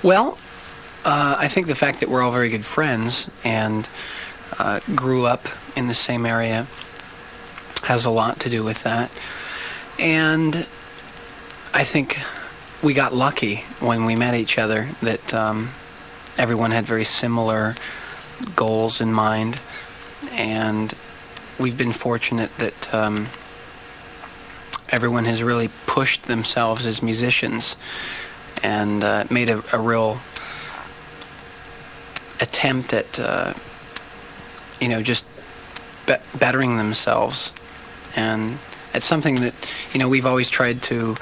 Well, I think the fact that we're all very good friends and grew up in the same area has a lot to do with that. And I think we got lucky when we met each other that everyone had very similar goals in mind. And we've been fortunate that everyone has really pushed themselves as musicians and made a real attempt at, just bettering themselves. And it's something that, we've always tried to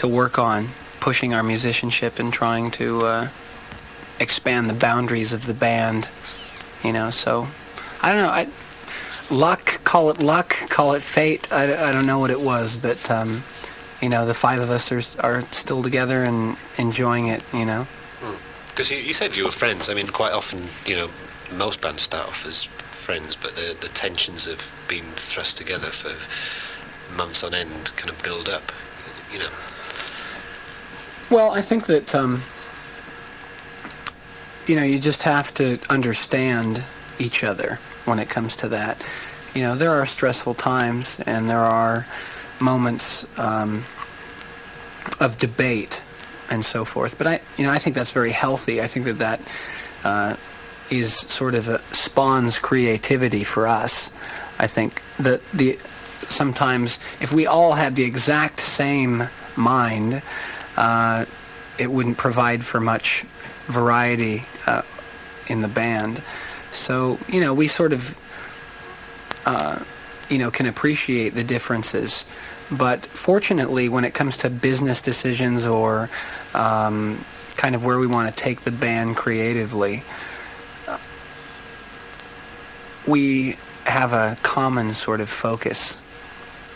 work on, pushing our musicianship and trying to expand the boundaries of the band, so I don't know. Luck, call it fate. I don't know what it was, but, the five of us are still together and enjoying it, Because you said you were friends. I mean, quite often, most bands start off as friends, but the tensions of being thrust together for months on end kind of build up, Well, I think that, you just have to understand each other when it comes to that. There are stressful times and there are moments of debate and so forth. But I think that's very healthy. I think that is sort of spawns creativity for us. I think that sometimes if we all had the exact same mind, it wouldn't provide for much variety in the band. So, we sort of, can appreciate the differences. But fortunately, when it comes to business decisions or kind of where we want to take the band creatively, we have a common sort of focus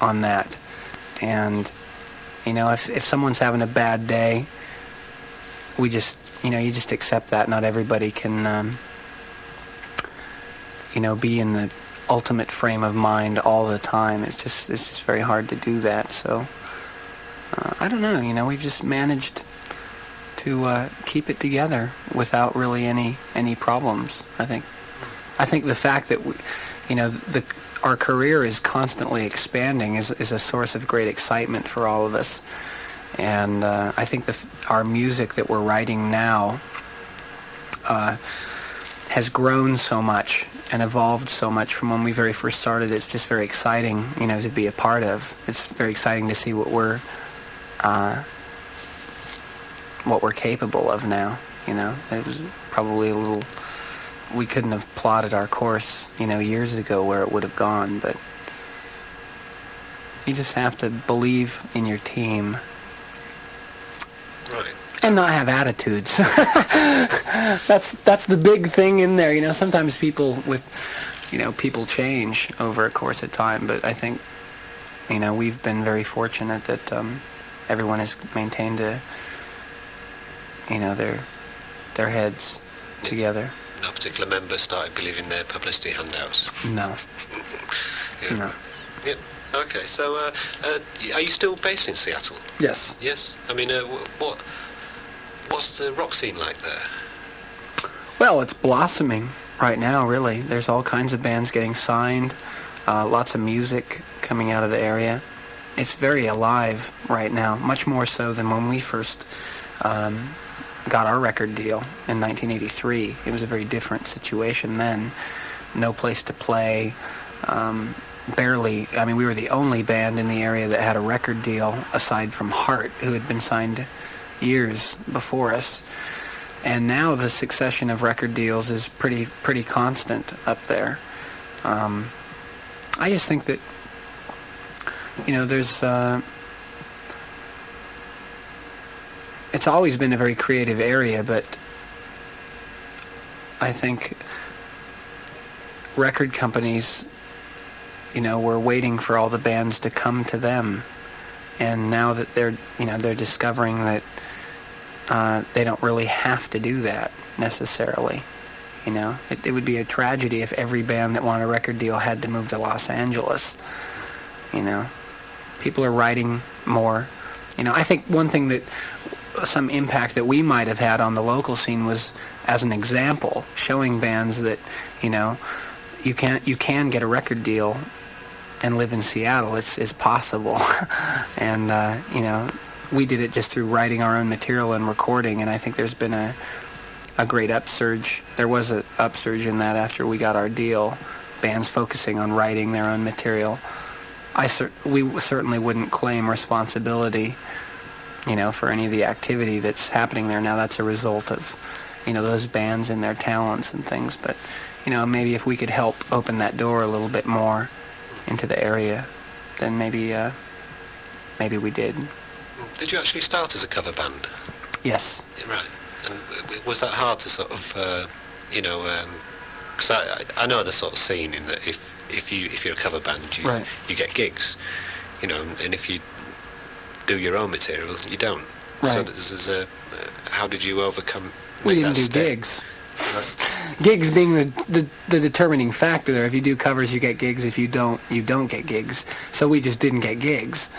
on that. And, if someone's having a bad day, we just, you just accept that. Not everybody can, be in the ultimate frame of mind all the time. It's just very hard to do that. So, I don't know, we've just managed to keep it together without really any problems. I think the fact that our career is constantly expanding is a source of great excitement for all of us. And I think our music that we're writing now has grown so much and evolved so much from when we very first started. It's just very exciting, to be a part of. It's very exciting to see what we're capable of now. It was probably we couldn't have plotted our course, years ago where it would have gone, but you just have to believe in your team. Right. And not have attitudes. That's the big thing in there. Sometimes people change over a course of time, but I think, we've been very fortunate that everyone has maintained their heads together. No particular member started believing their publicity handouts? No. Yeah. No. Yeah. Okay, so are you still based in Seattle? Yes. Yes? I mean, what's the rock scene like there? Well, it's blossoming right now, really. There's all kinds of bands getting signed, lots of music coming out of the area. It's very alive right now, much more so than when we first got our record deal in 1983. It was a very different situation then. No place to play. Barely. I mean, we were the only band in the area that had a record deal aside from Heart, who had been signed years before us. And now the succession of record deals is pretty constant up there. I just think that, there's... it's always been a very creative area, but I think record companies, were waiting for all the bands to come to them. And now that they're discovering that they don't really have to do that necessarily. It would be a tragedy if every band that wanted a record deal had to move to Los Angeles. People are writing more. I think one thing that some impact that we might have had on the local scene was as an example, showing bands that, you know, you can get a record deal and live in Seattle. It's possible. And, you know, we did it just through writing our own material and recording, and I think there's been a great upsurge. There was an upsurge in that after we got our deal, bands focusing on writing their own material. We certainly wouldn't claim responsibility, you know, for any of the activity that's happening there. Now that's a result of, you know, those bands and their talents and things. But, you know, maybe if we could help open that door a little bit more into the area, then maybe we did. Did you actually start as a cover band? Yes. Right. And was that hard to sort of, you know, because I know the sort of scene in that if you're a cover band, you get gigs, you know, and if you do your own material, you don't. Right. So there's a how did you overcome? We didn't do gigs. Gigs being the determining factor there. If you do covers, you get gigs. If you don't get gigs. So we just didn't get gigs.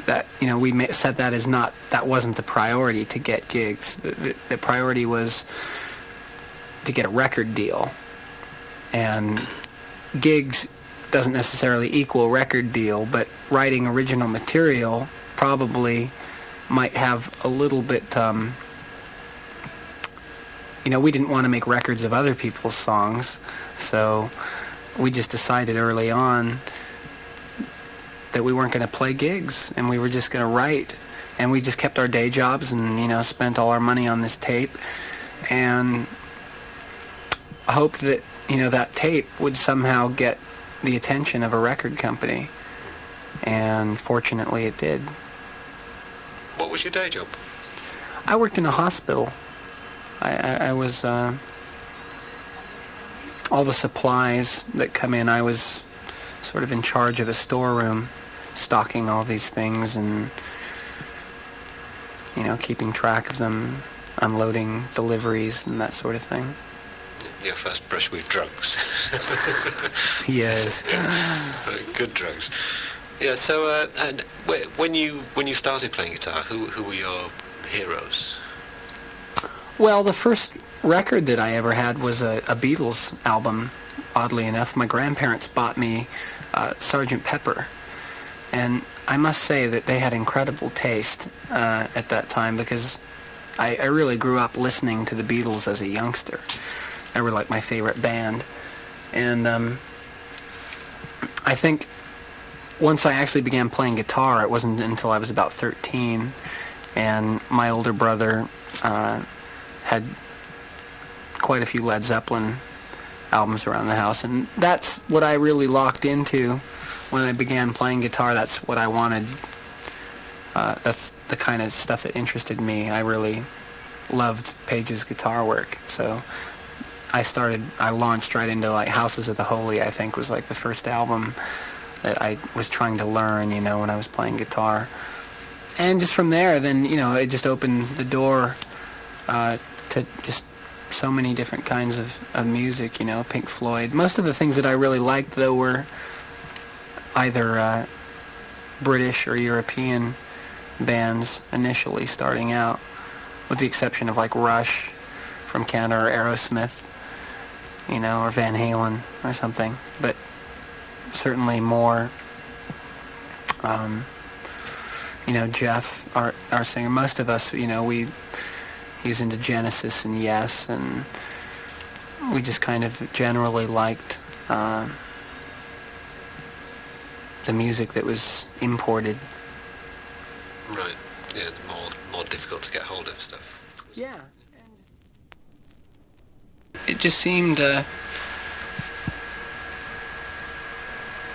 That, you know, we set that as that wasn't the priority to get gigs. The priority was to get a record deal. And gigs doesn't necessarily equal record deal, but writing original material probably might have a little bit, you know, we didn't want to make records of other people's songs, so we just decided early on that we weren't going to play gigs, and we were just going to write. And we just kept our day jobs and, you know, spent all our money on this tape, and hoped that, you know, that tape would somehow get the attention of a record company. And fortunately it did. What was your day job? I worked in a hospital. I was, all the supplies that come in, I was sort of in charge of a storeroom, stocking all these things and, you know, keeping track of them, unloading deliveries and that sort of thing. Your first brush with drugs. Yes. Good drugs. Yeah. So, and when you started playing guitar, who were your heroes? Well, the first record that I ever had was a Beatles album. Oddly enough, my grandparents bought me Sgt. Pepper, and I must say that they had incredible taste at that time, because I really grew up listening to the Beatles as a youngster. They were like my favorite band. And I think once I actually began playing guitar, it wasn't until I was about 13, and my older brother had quite a few Led Zeppelin albums around the house, and that's what I really locked into when I began playing guitar. That's what I wanted. That's the kind of stuff that interested me. I really loved Page's guitar work, so I launched right into like Houses of the Holy, I think, was like the first album that I was trying to learn, you know, when I was playing guitar. And just from there, then, you know, it just opened the door to just so many different kinds of music, you know, Pink Floyd. Most of the things that I really liked, though, were either British or European bands initially starting out, with the exception of like Rush from Canada, or Aerosmith, you know, or Van Halen or something. But certainly more, you know, Jeff, our singer, most of us, you know, he's into Genesis and Yes, and we just kind of generally liked the music that was imported. Right. Yeah, more difficult to get hold of stuff. Yeah. It just seemed, I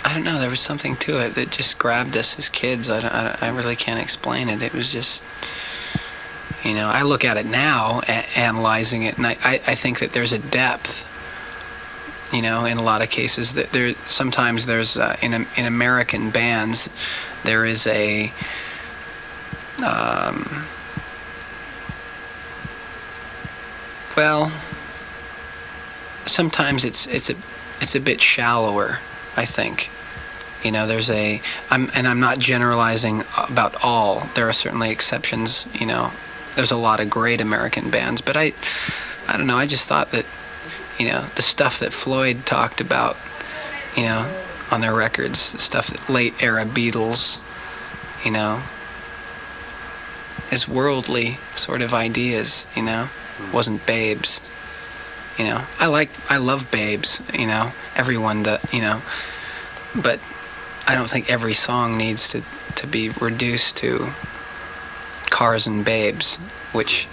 don't know, there was something to it that just grabbed us as kids. I really can't explain it. It was just, you know, I look at it now, analyzing it, and I think that there's a depth, you know, in a lot of cases. That sometimes there's, in American bands, there is a, well, sometimes it's a bit shallower, I think. You know, I'm not generalizing about all. There are certainly exceptions, you know, there's a lot of great American bands, but I don't know. I just thought that, the stuff that Floyd talked about, on their records, the stuff that late era Beatles, as worldly sort of ideas, wasn't Babes. I love Babes, everyone that, but I don't think every song needs to be reduced to Cars and Babes, which,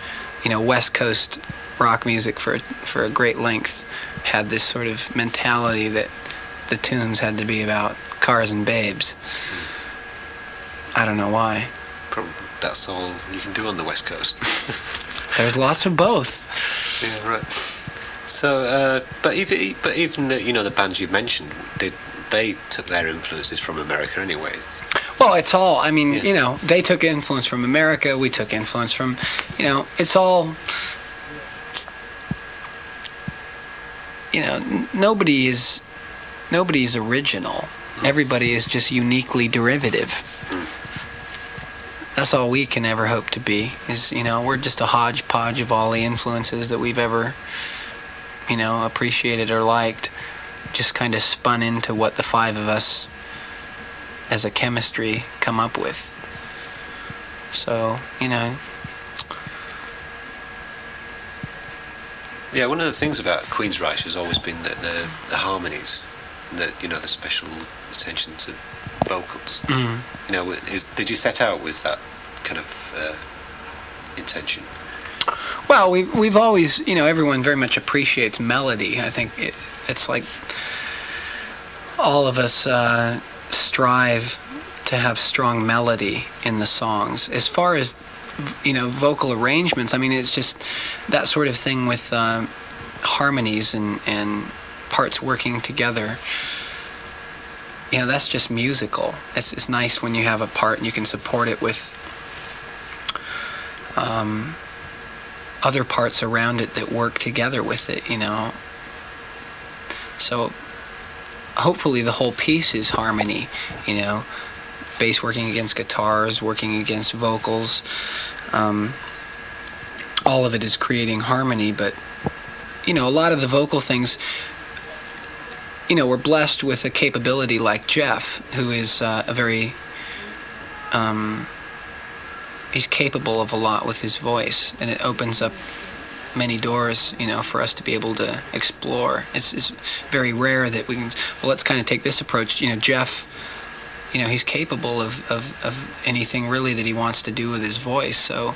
West Coast rock music for a great length had this sort of mentality that the tunes had to be about cars and babes. I don't know why. Probably that's all you can do on the West Coast. There's lots of both. Yeah, right. So, but even the bands you've mentioned, they took their influences from America anyway. Well, it's all, I mean, they took influence from America, we took influence from, it's all, nobody is original. Everybody is just uniquely derivative. That's all we can ever hope to be, is, we're just a hodgepodge of all the influences that we've ever, appreciated or liked, just kind of spun into what the five of us as a chemistry come up with. So, Yeah, one of the things about Queensryche has always been that the harmonies, the special attention to vocals. Did you set out with that kind of intention? Well, we've always, everyone very much appreciates melody. I think it's like all of us strive to have strong melody in the songs. As far as, vocal arrangements, I mean, it's just that sort of thing with harmonies and parts working together. That's just musical. It's nice when you have a part and you can support it with other parts around it that work together with it, So hopefully the whole piece is harmony, bass working against guitars, working against vocals. All of it is creating harmony, but, a lot of the vocal things, we're blessed with a capability like Jeff, who is a very, he's capable of a lot with his voice, and it opens up many doors, for us to be able to explore. It's very rare that we can, well, let's kind of take this approach. Jeff, he's capable of anything really that he wants to do with his voice. So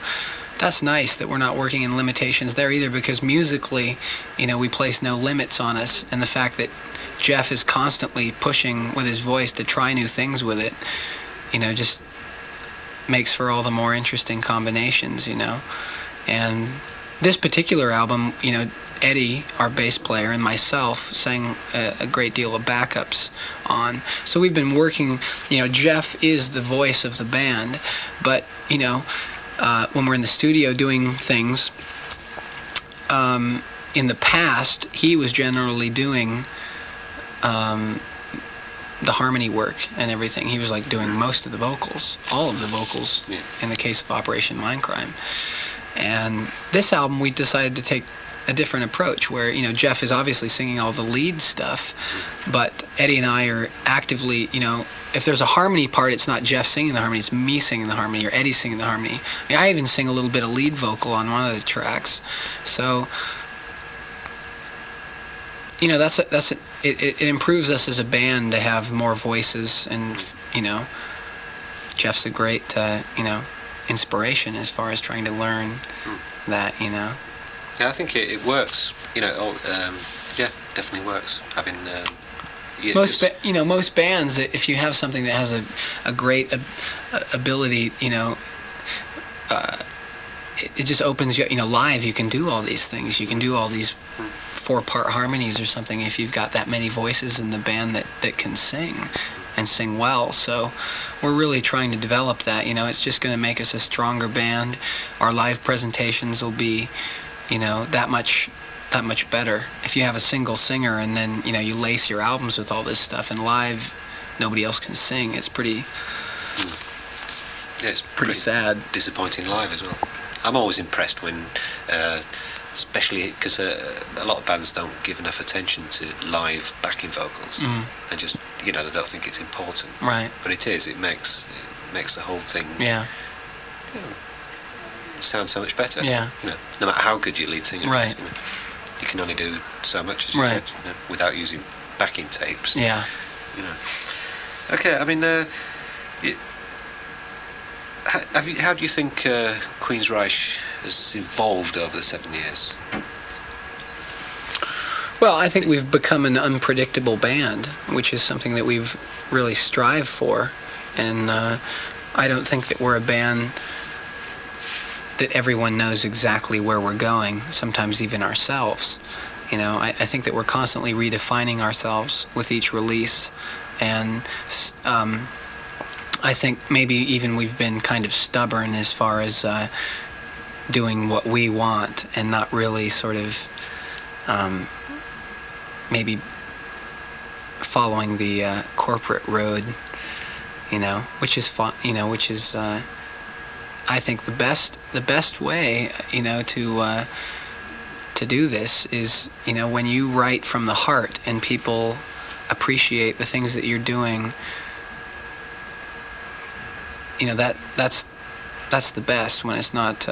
that's nice that we're not working in limitations there either, because musically, we place no limits on us. And the fact that Jeff is constantly pushing with his voice to try new things with it, just makes for all the more interesting combinations, And this particular album, Eddie, our bass player, and myself sang a great deal of backups on. So we've been working, Jeff is the voice of the band, but, when we're in the studio doing things, in the past, he was generally doing the harmony work and everything. He was like doing most of the vocals, all of the vocals, in the case of Operation Mindcrime. And this album, we decided to take a different approach where, Jeff is obviously singing all the lead stuff, but Eddie and I are actively, if there's a harmony part, it's not Jeff singing the harmony, it's me singing the harmony or Eddie singing the harmony. I even sing a little bit of lead vocal on one of the tracks. So, it improves us as a band to have more voices, and, Jeff's a great, inspiration as far as trying to learn that, Yeah, I think it works. Definitely works. Having most bands, if you have something that has a great ability, it just opens you. Live you can do all these things. You can do all these 4-part harmonies or something if you've got that many voices in the band that can sing and sing well. So we're really trying to develop that. It's just going to make us a stronger band. Our live presentations will be, that much better. If you have a single singer and then, you lace your albums with all this stuff, and live nobody else can sing, it's pretty it's pretty sad. Disappointing live as well. I'm always impressed when, especially because a lot of bands don't give enough attention to live backing vocals, and just they don't think it's important. Right. But it is. It makes the whole thing. Yeah. Sound so much better. Yeah. No matter how good your lead singer Right. is, you can only do so much, as you Right. said, without using backing tapes. Yeah. Okay, I mean, how do you think Queensryche has evolved over the 7 years? Well, I think we've become an unpredictable band, which is something that we've really strived for. And I don't think that we're a band that everyone knows exactly where we're going, sometimes even ourselves. I think that we're constantly redefining ourselves with each release. And I think maybe even we've been kind of stubborn as far as doing what we want and not really sort of maybe following the corporate road, which is which is I think the best way, to do this is, when you write from the heart and people appreciate the things that you're doing, that's the best. When it's not,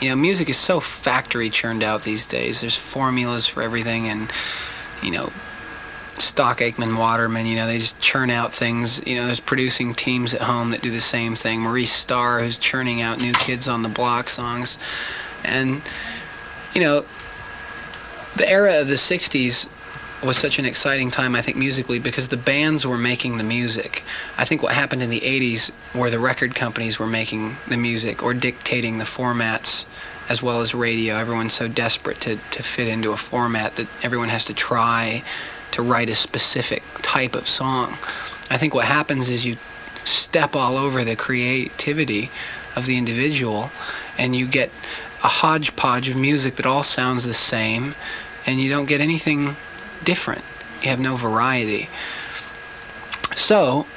music is so factory churned out these days. There's formulas for everything, and Stock Aitken Waterman, they just churn out things. There's producing teams at home that do the same thing. Maurice Starr, who's churning out New Kids on the Block songs. And, the era of the 60s was such an exciting time, I think, musically, because the bands were making the music. I think what happened in the 80s were the record companies were making the music or dictating the formats, as well as radio. Everyone's so desperate to fit into a format that everyone has to try to write a specific type of song. I think what happens is you step all over the creativity of the individual, and you get a hodgepodge of music that all sounds the same, and you don't get anything different. You have no variety. So,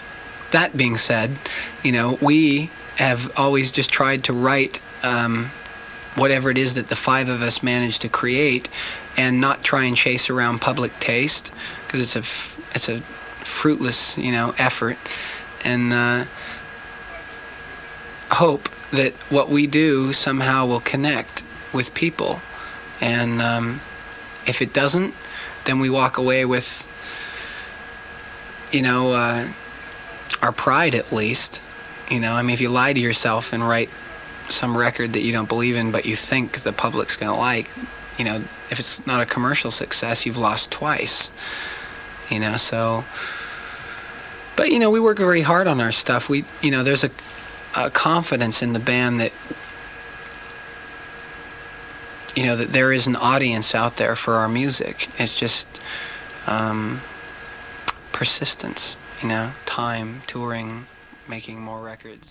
that being said, we have always just tried to write whatever it is that the five of us managed to create, and not try and chase around public taste, because it's a fruitless effort, and hope that what we do somehow will connect with people. And if it doesn't, then we walk away with our pride, at least. If you lie to yourself and write some record that you don't believe in, but you think the public's going to like, if it's not a commercial success, you've lost twice. So, but we work very hard on our stuff. There's a confidence in the band that that there is an audience out there for our music. It's just persistence, time, touring, making more records.